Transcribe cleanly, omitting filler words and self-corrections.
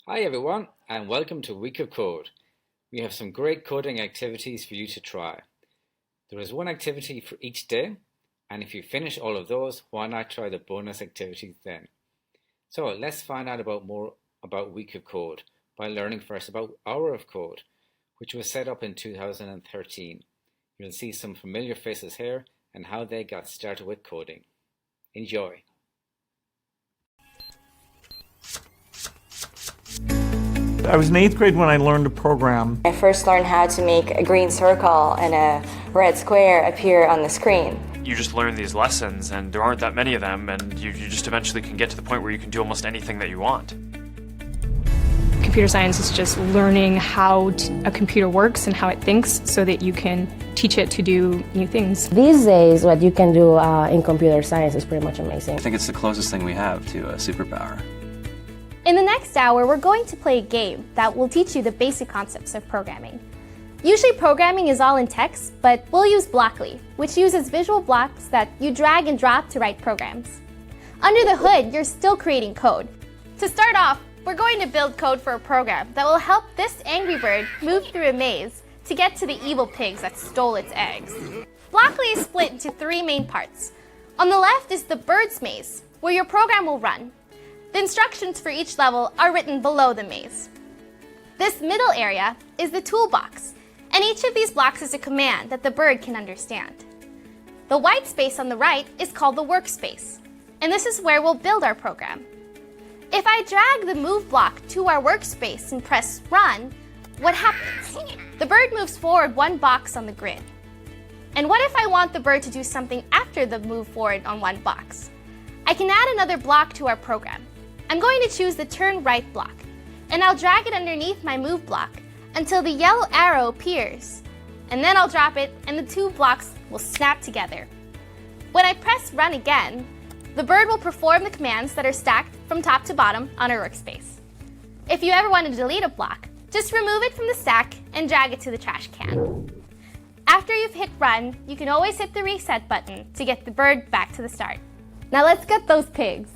Hi everyone, and welcome to Week of Code. We have some great coding activities for you to try. There is one activity for each day, and if you finish all of those, why not try the bonus activities then? So let's find out more about Week of Code by learning first about Hour of Code, which was set up in 2013. You'll see some familiar faces here and how they got started with coding. Enjoy! I was in 8th grade when I learned to program. I first learned how to make a green circle and a red square appear on the screen. You just learn these lessons, and there aren't that many of them, and you just eventually can get to the point where you can do almost anything that you want. Computer science is just learning how a computer works and how it thinks so that you can teach it to do new things. These days, what you can do in computer science is pretty much amazing. I think it's the closest thing we have to a superpower. In the next hour, we're going to play a game that will teach you the basic concepts of programming. Usually programming is all in text, but we'll use Blockly, which uses visual blocks that you drag and drop to write programs. Under the hood, you're still creating code. To start off, we're going to build code for a program that will help this angry bird move through a maze to get to the evil pigs that stole its eggs. Blockly is split into three main parts. On the left is the bird's maze, where your program will run. The instructions for each level are written below the maze. This middle area is the toolbox, and each of these blocks is a command that the bird can understand. The white space on the right is called the workspace, and this is where we'll build our program. If I drag the move block to our workspace and press run, what happens? The bird moves forward one box on the grid. And what if I want the bird to do something after the move forward on one box? I can add another block to our program. I'm going to choose the turn right block, and I'll drag it underneath my move block until the yellow arrow appears. And then I'll drop it, and the two blocks will snap together. When I press run again, the bird will perform the commands that are stacked from top to bottom on our workspace. If you ever want to delete a block, just remove it from the stack and drag it to the trash can. After you've hit run, you can always hit the reset button to get the bird back to the start. Now let's get those pigs.